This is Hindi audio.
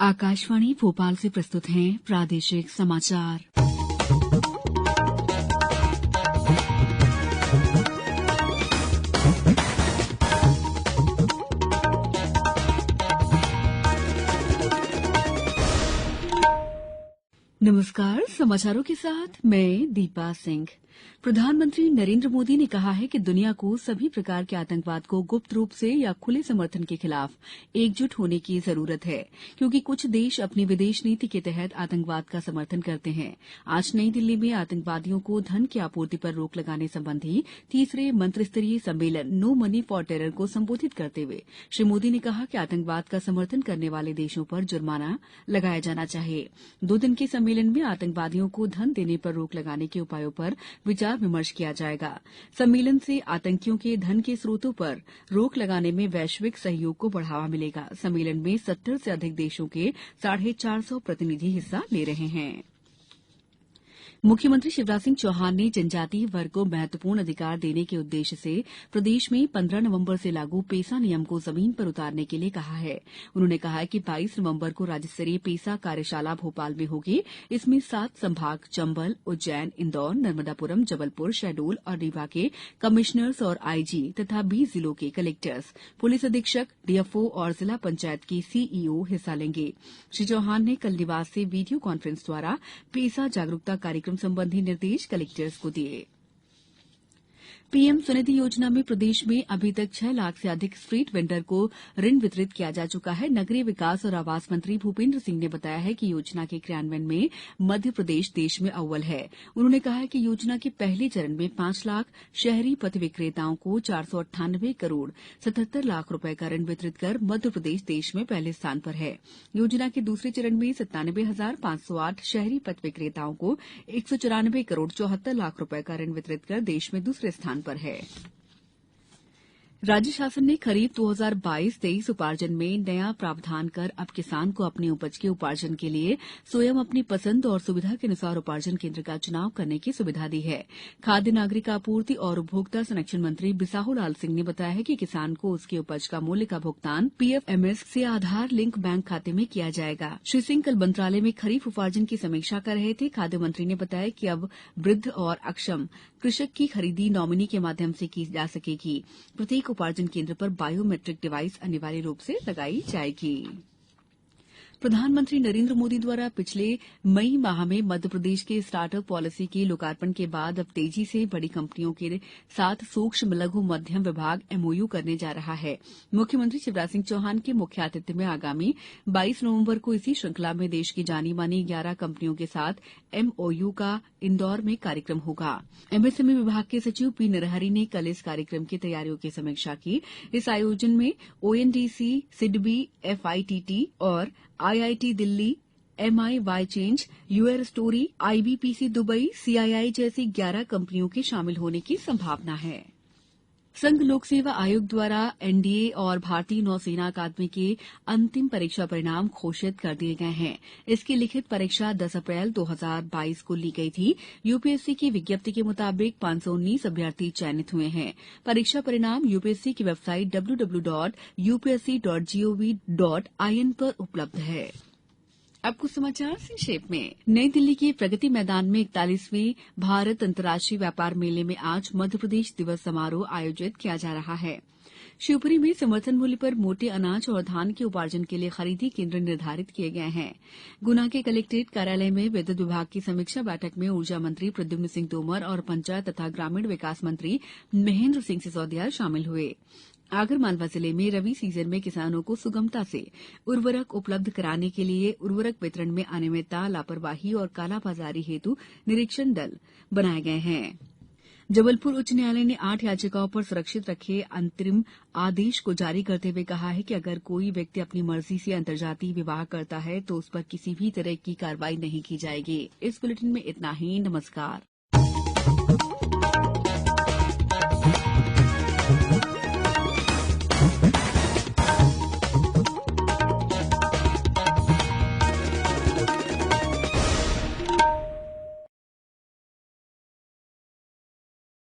आकाशवाणी भोपाल से प्रस्तुत हैं प्रादेशिक समाचार। नमस्कार, समाचारों के साथ मैं दीपा सिंह। प्रधानमंत्री नरेंद्र मोदी ने कहा है कि दुनिया को सभी प्रकार के आतंकवाद को गुप्त रूप से या खुले समर्थन के खिलाफ एकजुट होने की जरूरत है, क्योंकि कुछ देश अपनी विदेश नीति के तहत आतंकवाद का समर्थन करते हैं। आज नई दिल्ली में आतंकवादियों को धन की आपूर्ति पर रोक लगाने संबंधी तीसरे मंत्रिस्तरीय सम्मेलन नो मनी फॉर टेरर को संबोधित करते हुए श्री मोदी ने कहा कि आतंकवाद का समर्थन करने वाले देशों पर जुर्माना लगाया जाना चाहिए। 2 दिन के सम्मेलन में आतंकवादियों को धन देने पर रोक लगाने के उपायों पर विचार विमर्श किया जाएगा। सम्मेलन से आतंकियों के धन के स्रोतों पर रोक लगाने में वैश्विक सहयोग को बढ़ावा मिलेगा। सम्मेलन में 70 से अधिक देशों के 450 प्रतिनिधि हिस्सा ले रहे हैं। मुख्यमंत्री शिवराज सिंह चौहान ने जनजातीय वर्ग को महत्वपूर्ण अधिकार देने के उद्देश्य से प्रदेश में 15 नवंबर से लागू पेसा नियम को जमीन पर उतारने के लिए कहा है। उन्होंने कहा कि 22 नवंबर को राज्य स्तरीय पेसा कार्यशाला भोपाल में होगी। इसमें 7 संभाग चंबल, उज्जैन, इंदौर, नर्मदापुरम, जबलपुर, शहडोल और रीवा के कमिश्नर्स और आईजी तथा 20 जिलों के कलेक्टर्स, पुलिस अधीक्षक, डीएफओ और जिला पंचायत के सीईओ हिस्सा लेंगे। श्री चौहान ने कल निवास से वीडियो कॉन्फ्रेंस द्वारा पेसा जागरूकता कार्यक्रम संबंधी निर्देश कलेक्टर्स को दिए। पीएम स्वनिधि योजना में प्रदेश में अभी तक 6 लाख से अधिक स्ट्रीट वेंडर को ऋण वितरित किया जा चुका है। नगरीय विकास और आवास मंत्री भूपेंद्र सिंह ने बताया है कि योजना के क्रियान्वयन में मध्य प्रदेश देश में अव्वल है। उन्होंने कहा है कि योजना के पहले चरण में 5 लाख शहरी पथ विक्रेताओं को 498 करोड़ 77 लाख रुपए का ऋण वितरित कर मध्य प्रदेश देश में पहले स्थान पर है। योजना के दूसरे चरण में 97,508 शहरी पथ विक्रेताओं को 194 करोड़ 74 लाख रुपए का ऋण वितरित कर देश में दूसरे स्थान पर है। राज्य शासन ने खरीफ 2022-23 उपार्जन में नया प्रावधान कर अब किसान को अपनी उपज के उपार्जन के लिए स्वयं अपनी पसंद और सुविधा के अनुसार उपार्जन केंद्र का चुनाव करने की सुविधा दी है। खाद्य नागरिक आपूर्ति और उपभोक्ता संरक्षण मंत्री बिसाहूलाल सिंह ने बताया है कि किसान को उसकी उपज का मूल्य का भुगतान पीएफएमएस से आधार लिंक बैंक खाते में किया जाएगा। श्री सिंह कल मंत्रालय में खरीफ उपार्जन की समीक्षा कर रहे थे। खाद्य मंत्री ने बताया कि अब वृद्ध और अक्षम कृषक की खरीदी नॉमिनी के माध्यम से की जा सकेगी। प्रत्येक उपार्जन केंद्र पर बायोमेट्रिक डिवाइस अनिवार्य रूप से लगाई जाएगी। प्रधानमंत्री नरेंद्र मोदी द्वारा पिछले मई माह में मध्यप्रदेश के स्टार्टअप पॉलिसी के लोकार्पण के बाद अब तेजी से बड़ी कंपनियों के साथ सूक्ष्म लघु मध्यम विभाग एमओयू करने जा रहा है। मुख्यमंत्री शिवराज सिंह चौहान के मुख्य आतिथ्य में आगामी 22 नवंबर को इसी श्रृंखला में देश की जानी मानी 11 कंपनियों के साथ एमओयू का इंदौर में कार्यक्रम होगा। एमएसएमई विभाग के सचिव पी नरहरि ने कल इस कार्यक्रम की तैयारियों की समीक्षा की। इस आयोजन में ओएनडीसी, सिडबी, एफआईटीटी और IIT Delhi, MIY change, YourStory, IBPC Dubai, CII जैसी 11 कंपनियों के शामिल होने की संभावना है। संघ लोक सेवा आयोग द्वारा एनडीए और भारतीय नौसेना अकादमी के अंतिम परीक्षा परिणाम घोषित कर दिए गए हैं। इसकी लिखित परीक्षा 10 अप्रैल 2022 को ली गई थी। यूपीएससी की विज्ञप्ति के मुताबिक 519 अभ्यर्थी चयनित हुए हैं। परीक्षा परिणाम यूपीएससी की वेबसाइट www.upsc.gov.in पर उपलब्ध है। अब कुछ समाचार संक्षेप में। नई दिल्ली के प्रगति मैदान में 41वें भारत अंतर्राष्ट्रीय व्यापार मेले में आज मध्यप्रदेश दिवस समारोह आयोजित किया जा रहा है। शिवपुरी में समर्थन मूल्य पर मोटे अनाज और धान के उपार्जन के लिए खरीदी केंद्र निर्धारित किए गए हैं। गुना के कलेक्ट्रेट कार्यालय में विद्युत विभाग की समीक्षा बैठक में ऊर्जा मंत्री प्रद्युम्न सिंह तोमर और पंचायत तथा ग्रामीण विकास मंत्री महेंद्र सिंह सिसोदिया शामिल हुए। आगरमालवा जिले में रबी सीजन में किसानों को सुगमता से उर्वरक उपलब्ध कराने के लिए उर्वरक वितरण में अनियमितता, लापरवाही और कालाबाजारी हेतु निरीक्षण दल बनाए गए हैं। जबलपुर उच्च न्यायालय ने 8 याचिकाओं पर सुरक्षित रखे अंतरिम आदेश को जारी करते हुए कहा है कि अगर कोई व्यक्ति अपनी मर्जी से अंतर्जातीय विवाह करता है तो उस पर किसी भी तरह की कार्रवाई नहीं की जाएगी। इस बुलेटिन में इतना ही। नमस्कार।